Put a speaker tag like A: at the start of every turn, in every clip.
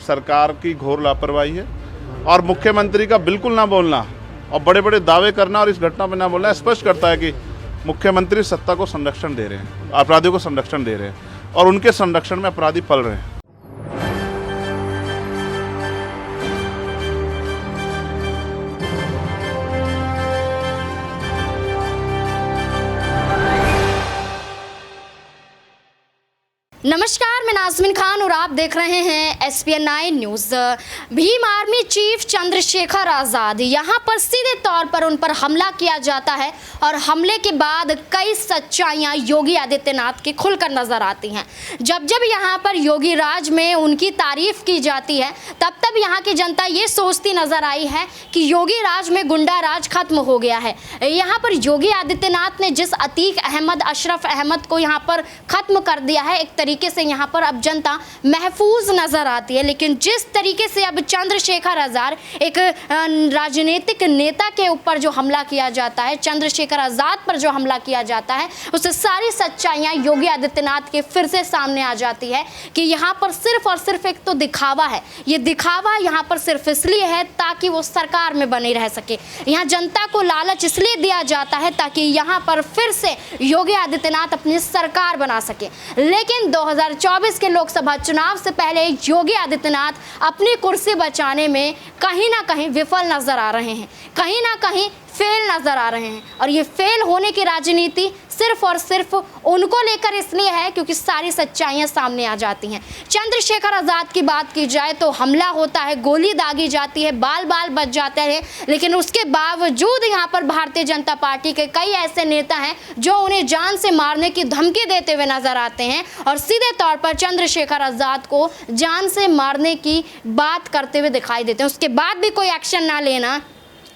A: सरकार की घोर लापरवाही है और मुख्यमंत्री का बिल्कुल ना बोलना और बड़े बड़े दावे करना और इस घटना में ना बोलना स्पष्ट करता है कि मुख्यमंत्री सत्ता को संरक्षण दे रहे हैं, अपराधियों को संरक्षण दे रहे हैं और उनके संरक्षण में अपराधी पल रहे हैं।
B: नमस्कार, मैं नाज़मीन खान और आप देख रहे हैं SPN 9 news. Bhim army chief Chandrashekhar Azad, यहाँ पर सीधे तौर पर उन पर हमला किया जाता है और हमले के बाद कई सच्चाइयाँ योगी आदित्यनाथ की खुलकर नजर आती हैं। जब जब यहाँ पर योगी राज में उनकी तारीफ की जाती है तब तब यहाँ की जनता ये सोचती नजर आई है कि योगी राज में गुंडा राज खत्म हो गया है। यहाँ पर योगी आदित्यनाथ ने जिस अतीक अहमद, अशरफ अहमद को यहाँ पर खत्म कर दिया है, एक तरीके से यहाँ पर अब जनता महफूज नजर आती है। लेकिन जिस तरीके से अब चंद्रशेखर आजाद, एक राजनीतिक नेता के ऊपर जो हमला किया जाता है, चंद्रशेखर आजाद पर जो हमला किया जाता है, उससे सारी सच्चाइयां योगी आदित्यनाथ के फिर से सामने आ जाती है कि यहाँ पर सिर्फ और सिर्फ एक तो दिखावा है। ये दिखावा यहाँ पर सिर्फ इसलिए है ताकि वो सरकार में बने रह सके। यहाँ जनता को लालच इसलिए दिया जाता है ताकि यहाँ पर फिर से योगी आदित्यनाथ अपनी सरकार बना सके। लेकिन 2024 के लोकसभा चुनाव से पहले योगी आदित्यनाथ अपनी कुर्सी बचाने में कहीं ना कहीं विफल नजर आ रहे हैं, कहीं ना कहीं फेल नजर आ रहे हैं। और ये फेल होने की राजनीति सिर्फ और सिर्फ उनको लेकर इसलिए है क्योंकि सारी सच्चाइयां सामने आ जाती हैं। चंद्रशेखर आजाद की बात की जाए तो हमला होता है, गोली दागी जाती है, बाल बाल बच जाते हैं, लेकिन उसके बावजूद यहाँ पर भारतीय जनता पार्टी के कई ऐसे नेता हैं जो उन्हें जान से मारने की धमकी देते हुए नजर आते हैं और सीधे तौर पर चंद्रशेखर आजाद को जान से मारने की बात करते हुए दिखाई देते हैं। उसके बाद भी कोई एक्शन ना लेना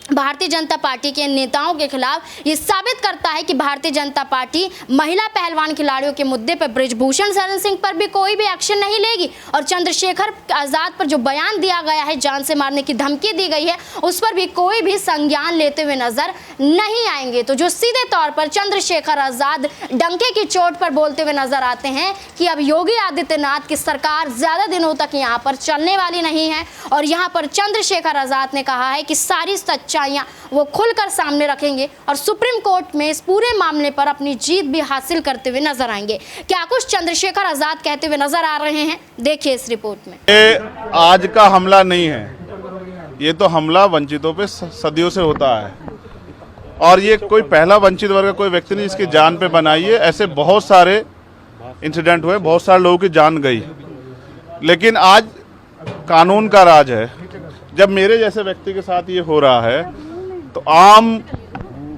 B: भारतीय जनता पार्टी के नेताओं के खिलाफ ये साबित करता है कि भारतीय जनता पार्टी महिला पहलवान खिलाड़ियों के मुद्दे पर बृजभूषण शरण सिंह पर भी कोई भी एक्शन नहीं लेगी और चंद्रशेखर आजाद पर जो बयान दिया गया है, जान से मारने की धमकी दी गई है, उस पर भी कोई भी संज्ञान लेते हुए नजर नहीं आएंगे। तो जो सीधे तौर पर चंद्रशेखर आजाद डंके की चोट पर बोलते हुए नजर आते हैं कि अब योगी आदित्यनाथ की सरकार ज्यादा दिनों तक यहाँ पर चलने वाली नहीं है और यहाँ पर चंद्रशेखर आजाद ने कहा है कि सारी वो खुलकर सामने रखेंगे और सुप्रीम कोर्ट में इस पूरे मामले पर अपनी जीत भी हासिल करते हुए नजर आएंगे। क्या कुछ चंद्रशेखर आजाद कहते हुए नजर आ रहे हैं, देखिए इस रिपोर्ट में।
A: ये आज का हमला नहीं है, ये तो हमला वंचितों पे सदियों से होता है और ये कोई पहला वंचित वर्ग का कोई व्यक्ति नहीं जिसकी जान पे बनाई है। ऐसे बहुत सारे इंसिडेंट हुए, बहुत सारे लोगों की जान गई, लेकिन आज कानून का राज है। जब मेरे जैसे व्यक्ति के साथ ये हो रहा है तो आम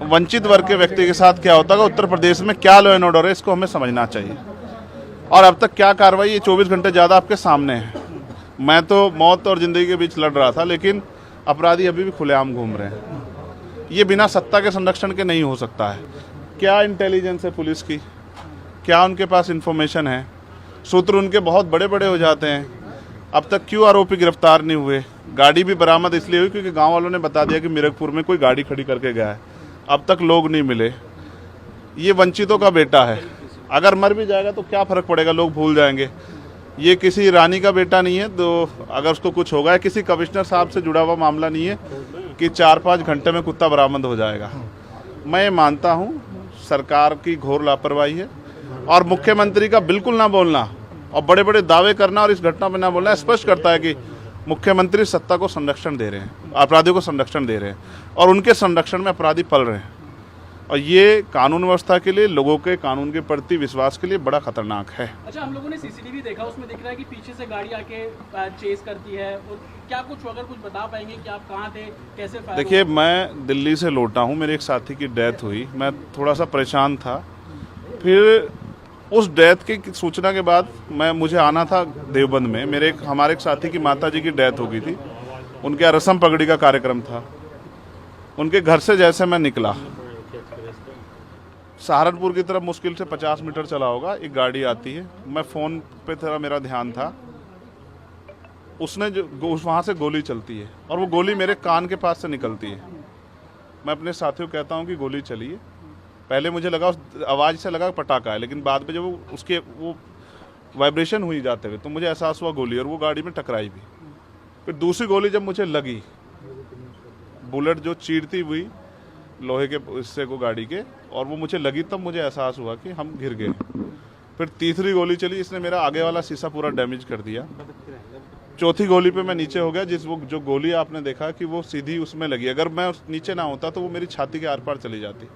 A: वंचित वर्ग के व्यक्ति के साथ क्या होता है, उत्तर प्रदेश में क्या लॉ एंड ऑर्डर है, इसको हमें समझना चाहिए। और अब तक क्या कार्रवाई, ये 24 घंटे ज़्यादा आपके सामने है। मैं तो मौत और ज़िंदगी के बीच लड़ रहा था, लेकिन अपराधी अभी भी खुलेआम घूम रहे हैं। ये बिना सत्ता के संरक्षण के नहीं हो सकता है। क्या इंटेलिजेंस है पुलिस की, क्या उनके पास इंफॉर्मेशन है, सूत्र उनके बहुत बड़े बड़े हो जाते हैं। अब तक क्यों आरोपी गिरफ्तार नहीं हुए? गाड़ी भी बरामद इसलिए हुई क्योंकि गांव वालों ने बता दिया कि मीरकपुर में कोई गाड़ी खड़ी करके गया है। अब तक लोग नहीं मिले। ये वंचितों का बेटा है, अगर मर भी जाएगा तो क्या फ़र्क पड़ेगा, लोग भूल जाएंगे। ये किसी रानी का बेटा नहीं है तो अगर उसको कुछ होगा, किसी कमिश्नर साहब से जुड़ा हुआ मामला नहीं है कि 4-5 घंटे में कुत्ता बरामद हो जाएगा। मैं ये मानता हूँ सरकार की घोर लापरवाही है और मुख्यमंत्री का बिल्कुल ना बोलना और बड़े बड़े दावे करना और इस घटना में ना बोलना स्पष्ट करता है कि मुख्यमंत्री सत्ता को संरक्षण दे रहे हैं, अपराधियों को संरक्षण दे रहे हैं और उनके संरक्षण में अपराधी पल रहे हैं। और ये कानून व्यवस्था के लिए, लोगों के कानून के प्रति विश्वास के लिए बड़ा खतरनाक है।
C: अच्छा, हम लोगों ने सीसीटीवी देखा, उसमें दिख रहा है कि पीछे से गाड़ी आके चेस करती है। और क्या कुछ, अगर कुछ बता पाएंगे कि आप कहाँ थे, कैसे?
A: देखिए, मैं दिल्ली से लौटा हूँ, मेरे एक साथी की डेथ हुई, मैं थोड़ा सा परेशान था। फिर उस डेथ की सूचना के बाद मुझे आना था देवबंद में। हमारे एक साथी की माताजी की डेथ हो गई थी, उनके यहाँ रस्म पगड़ी का कार्यक्रम था। उनके घर से जैसे मैं निकला, सहारनपुर की तरफ मुश्किल से 50 मीटर चला होगा, एक गाड़ी आती है। मैं फ़ोन पे थोड़ा मेरा ध्यान था, उसने जो वहाँ से गोली चलती है और वो गोली मेरे कान के पास से निकलती है। मैं अपने साथियों को कहता हूँ कि गोली चली है। पहले मुझे लगा, उस आवाज़ से लगा पटाखा है, लेकिन बाद में जब वो वाइब्रेशन हुई जाते हुए तो मुझे एहसास हुआ गोली, और वो गाड़ी में टकराई भी। फिर दूसरी गोली जब मुझे लगी, बुलेट जो चीरती हुई लोहे के हिस्से को गाड़ी के, और वो मुझे लगी, तब मुझे एहसास हुआ कि हम गिर गए। फिर तीसरी गोली चली, इसने मेरा आगे वाला शीशा पूरा डैमेज कर दिया। चौथी गोली पे मैं नीचे हो गया, जो गोली आपने देखा कि वो सीधी उसमें लगी, अगर मैं नीचे ना होता तो वो मेरी छाती के आर पार चली जाती।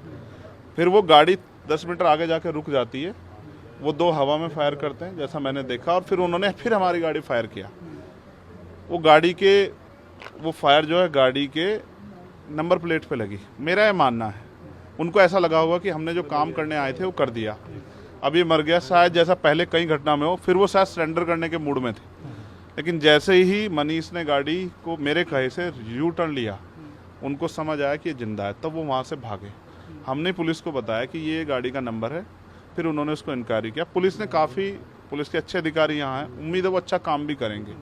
A: फिर वो गाड़ी 10 मीटर आगे जाकर रुक जाती है, वो 2 हवा में फायर करते हैं जैसा मैंने देखा, और फिर उन्होंने फिर हमारी गाड़ी फायर किया। वो फायर जो है गाड़ी के नंबर प्लेट पे लगी। मेरा ये मानना है, उनको ऐसा लगा होगा कि हमने जो काम करने आए थे वो कर दिया, अब ये मर गया, शायद जैसा पहले कई घटना में हो। फिर वो शायद सरेंडर करने के मूड में थे, लेकिन जैसे ही मनीष ने गाड़ी को मेरे कहे से यू टर्न लिया, उनको समझ आया कि ये जिंदा है, तब वो वहाँ से भागे। हमने पुलिस को बताया कि ये गाड़ी का नंबर है, फिर उन्होंने उसको इंक्वायरी किया। पुलिस के अच्छे अधिकारी यहाँ हैं, उम्मीद है वो अच्छा काम भी करेंगे,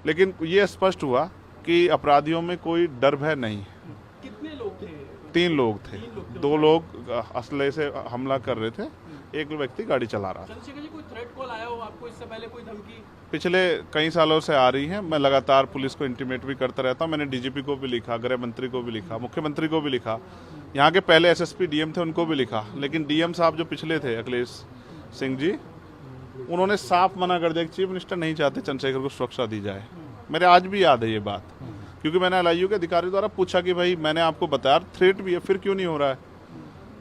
A: लेकिन ये स्पष्ट हुआ कि अपराधियों में कोई डर भय नहीं है।
C: कितने लोग थे?
A: 3 लोग थे, 2 लोग असले से हमला कर रहे थे, एक व्यक्ति गाड़ी चला रहा था।
C: चंद्रशेखर जी, कोई थ्रेट कॉल आया हो आपको इससे पहले, कोई धमकी?
A: पिछले कई सालों से आ रही है, मैं लगातार पुलिस को इंटीमेट भी करता रहता हूँ। मैंने डीजीपी को भी लिखा, गृह मंत्री को भी लिखा, मुख्यमंत्री को भी लिखा, यहाँ के पहले एसएसपी डीएम थे उनको भी लिखा, लेकिन डीएम साहब जो पिछले थे अखिलेश सिंह जी, उन्होंने साफ मना कर दिया कि चीफ मिनिस्टर नहीं चाहते चंद्रशेखर को सुरक्षा दी जाए। मेरे आज भी याद है ये बात, क्योंकि मैंने एलआईयू के अधिकारी द्वारा पूछा कि भाई मैंने आपको बताया थ्रेट भी है, फिर क्यों नहीं हो रहा है?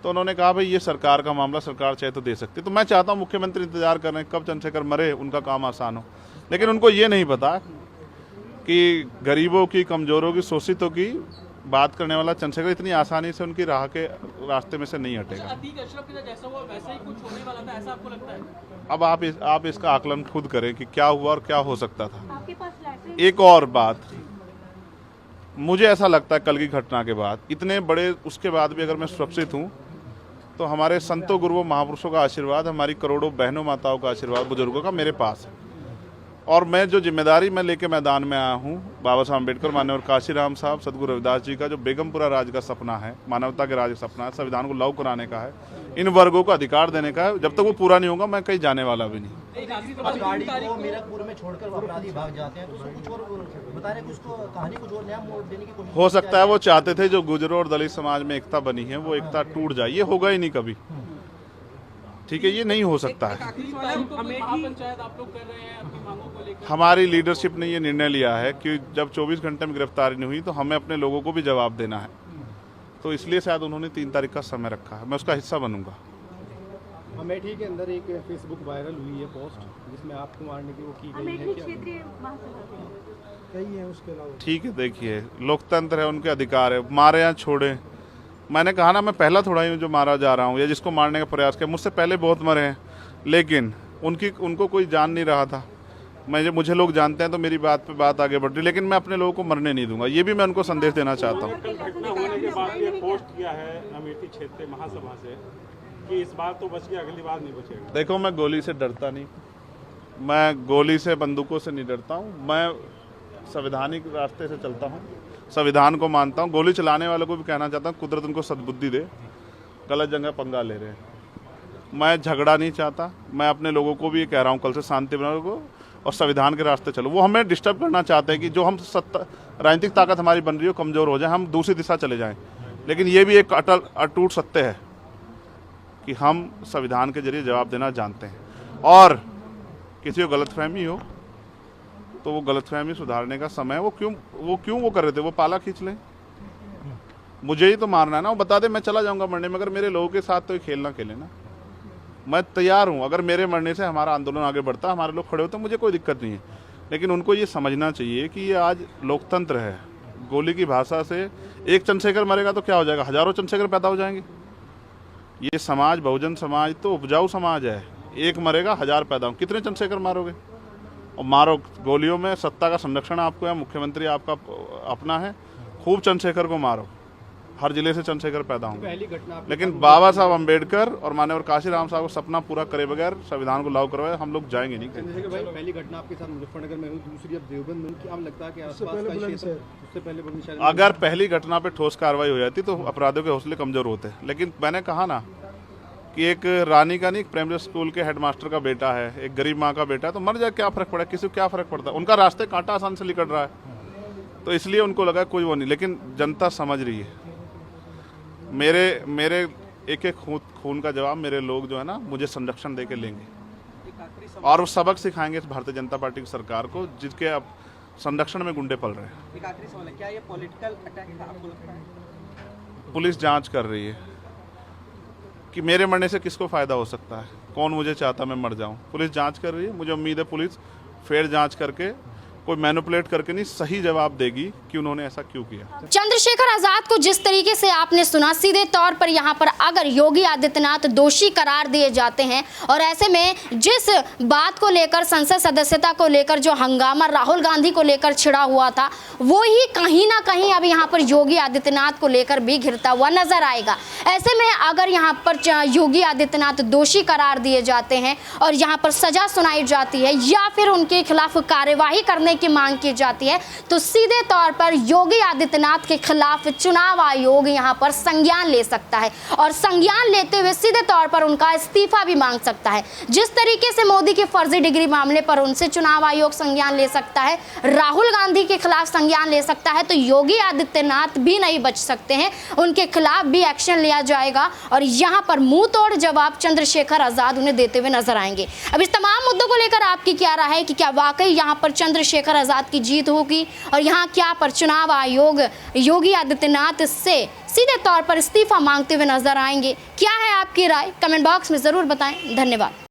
A: तो उन्होंने कहा भाई ये सरकार का मामला, सरकार चाहे तो दे सकती। तो मैं चाहता हूँ मुख्यमंत्री इंतजार कर रहे हैं कब चंद्रशेखर मरे, उनका काम आसान हो, लेकिन उनको ये नहीं पता कि गरीबों की, कमजोरों की, शोषितों की बात करने वाला चंद्रशेखर इतनी आसानी से उनकी राह के रास्ते में से नहीं हटेगा।
C: अतीक अशरफ के साथ जैसा हुआ वैसा ही कुछ होने वाला था, ऐसा आपको लगता है?
A: अब आप इसका आकलन खुद करें कि क्या हुआ और क्या हो सकता था।
D: आपके पास लैटरिन?
A: एक और बात, मुझे ऐसा लगता है कल की घटना के बाद, इतने बड़े उसके बाद भी अगर मैं सुरक्षित हूँ तो हमारे संतों गुरुओं महापुरुषों का आशीर्वाद, हमारी करोड़ों बहनों माताओं का आशीर्वाद, बुजुर्गों का मेरे पास है। और मैं जो जिम्मेदारी मैं लेके मैदान में आया हूँ, बाबा साहब अम्बेडकर, माननीय काशीराम साहब, सदगुरु रविदास जी का जो बेगमपुरा राज का सपना है, मानवता के राज का सपना है, संविधान को लागू कराने का है, इन वर्गों को अधिकार देने का है, जब तक वो पूरा नहीं होगा मैं कहीं जाने वाला भी नहीं।
E: गाड़ी को मीरकपुर में छोड़कर अपराधी भाग जाते हैं, तो उसको कुछ और बता रहे हैं, उसको कहानी कुछ और नया मोड़ देने की कोशिश
A: हो सकता है वो चाहते थे जो गुजरों और दलित समाज में एकता बनी है वो एकता टूट जाए, ये होगा ही नहीं कभी, ठीक है, ये नहीं हो सकता है।
C: पंचायत आप लोग कर रहे हैं अपनी मांगों को लेकर?
A: हमारी लीडरशिप ने ये निर्णय लिया है कि जब 24 घंटे में गिरफ्तारी नहीं हुई तो हमें अपने लोगों को भी जवाब देना है, तो इसलिए शायद उन्होंने 3 तारीख का समय रखा है, मैं उसका हिस्सा बनूंगा।
F: अमेठी के अंदर एक फेसबुक वायरल हुई है पोस्ट, जिसमें आपको मारने की वो की गई है,
D: अमेठी क्षेत्रीय महासभा
F: कई है उसके अलावा।
A: ठीक है, देखिए लोकतंत्र है, उनके अधिकार है, मारे या छोड़े। मैंने कहा ना, मैं पहला थोड़ा ही हूँ जो मारा जा रहा हूँ या जिसको मारने का प्रयास किया, मुझसे पहले बहुत मरे हैं, लेकिन उनको कोई जान नहीं रहा था। मुझे लोग जानते हैं तो मेरी बात पे बात आगे बढ़ रही, लेकिन मैं अपने लोगों को मरने नहीं दूंगा, ये भी मैं उनको संदेश देना चाहता हूँ।
G: घटना होने के बाद ये पोस्ट किया है अमेठी क्षेत्रीय महासभा से कि इस बार तो बच गया, अगली बार नहीं बचेगा।
A: देखो, मैं गोली से डरता नहीं, मैं गोली से, बंदूकों से नहीं डरता हूँ, मैं संवैधानिक रास्ते से चलता हूँ, संविधान को मानता हूँ। गोली चलाने वालों को भी कहना चाहता हूँ कुदरत उनको सद्बुद्धि दे, गलत जगह पंगा ले रहे हैं। मैं झगड़ा नहीं चाहता, मैं अपने लोगों को भी ये कह रहा हूँ कल से शांति बनाओ को और संविधान के रास्ते चलो। वो हमें डिस्टर्ब करना चाहते हैं कि जो हम राजनीतिक ताकत हमारी बन रही हो कमज़ोर हो जाए, हम दूसरी दिशा चले जाएं, लेकिन ये भी एक अटूट सत्य है कि हम संविधान के जरिए जवाब देना जानते हैं, और किसी को गलतफहमी हो तो वो गलतफहमी सुधारने का समय, वो क्यों वो कर रहे थे, वो पाला खींच लें। मुझे ही तो मारना है ना, वो बता दे मैं चला जाऊंगा मरने में, अगर मेरे लोगों के साथ तो ये खेल ना खेले ना, मैं तैयार हूँ। अगर मेरे मरने से हमारा आंदोलन आगे बढ़ता, हमारे लोग खड़े होते, मुझे कोई दिक्कत नहीं है, लेकिन उनको ये समझना चाहिए कि ये आज लोकतंत्र है। गोली की भाषा से एक चंद्रशेखर मरेगा तो क्या हो जाएगा, हजारों चंद्रशेखर पैदा हो जाएंगे। ये समाज, बहुजन समाज तो उपजाऊ समाज है, एक मरेगा 1000 पैदा हो, कितने चंद्रशेखर मारोगे? और मारो गोलियों में, सत्ता का संरक्षण आपको है, मुख्यमंत्री आपका अपना है, खूब चंद्रशेखर को मारो, हर जिले से चंद्रशेखर पैदा होंगे।
F: पहली घटना
A: लेकिन बाबा साहब अम्बेडकर और माननीय काशीराम साहब को सपना पूरा करे बगैर संविधान को लागू करवाए हम लोग जाएंगे नहीं।
F: चंद्रशेखर भाई, पहली घटना आपके साथ मुजफ्फरनगर में हुई, दूसरी अब देवबंद में, क्या लगता है कि आसपास का क्षेत्र, उससे पहले बुलंदशहर में?
A: अगर पहली घटना पे ठोस कार्रवाई हो जाती तो अपराधियों के हौसले कमजोर होते, लेकिन मैंने कहा ना कि एक रानी का नहीं, एक प्राइमरी स्कूल के हेडमास्टर का बेटा है, एक गरीब माँ का बेटा है, तो मर जाए क्या फर्क पड़ा, किसी को क्या फर्क पड़ता है? उनका रास्ते कांटा आसान से निकल रहा है, तो इसलिए उनको लगा कोई वो नहीं, लेकिन जनता समझ रही है। मेरे एक एक खून का जवाब मेरे लोग जो है ना मुझे संरक्षण दे के लेंगे और वो सबक सिखाएंगे भारतीय जनता पार्टी की सरकार को, जिसके अब संरक्षण में गुंडे पल रहे हैं।
C: एक आखिरी सवाल है, क्या ये पॉलिटिकल अटैक था आपको लगता है?
A: पुलिस जांच कर रही है कि मेरे मरने से किसको फायदा हो सकता है, कौन मुझे चाहता मैं मर जाऊं। पुलिस जांच कर रही है, मुझे उम्मीद है पुलिस फेयर जांच करके कोई मैनिपुलेट करके नहीं, सही जवाब देगी कि उन्होंने ऐसा क्यों किया।
B: चंद्रशेखर आजाद को जिस तरीके से आपने सुना, सीधे तौर पर यहाँ पर अगर योगी आदित्यनाथ दोषी करार दिए जाते हैं और ऐसे में जिस बात को लेकर संसद सदस्यता को लेकर जो हंगामा राहुल गांधी को लेकर छिड़ा हुआ था, वो ही कहीं ना कहीं अब यहाँ पर योगी आदित्यनाथ को लेकर भी घिरता हुआ नजर आएगा। ऐसे में अगर यहाँ पर योगी आदित्यनाथ दोषी करार दिए जाते हैं और यहाँ पर सजा सुनाई जाती है या फिर उनके खिलाफ कार्यवाही करने की मांग की जाती है, तो सीधे तौर पर योगी आदित्यनाथ के खिलाफ चुनाव आयोग यहां पर संज्ञान ले सकता है और संज्ञान लेते हुए सीधे तौर पर उनका इस्तीफा भी मांग सकता है। जिस तरीके से मोदी की फर्जी डिग्री मामले पर उनसे चुनाव आयोग संज्ञान ले सकता है, राहुल गांधी के खिलाफ संज्ञान ले सकता है, तो योगी आदित्यनाथ भी नहीं बच सकते हैं, उनके खिलाफ भी एक्शन लिया जाएगा और यहां पर मुंह तोड़ जवाब चंद्रशेखर आजाद उन्हें देते हुए नजर आएंगे। अब इस तमाम मुद्दों को लेकर आपकी क्या राय है कि क्या वाकई यहां पर चंद्रशेखर आजाद की जीत होगी और यहां क्या पर चुनाव आयोग योगी आदित्यनाथ से सीधे तौर पर इस्तीफा मांगते हुए नजर आएंगे? क्या है आपकी राय? कमेंट बॉक्स में जरूर बताएं। धन्यवाद।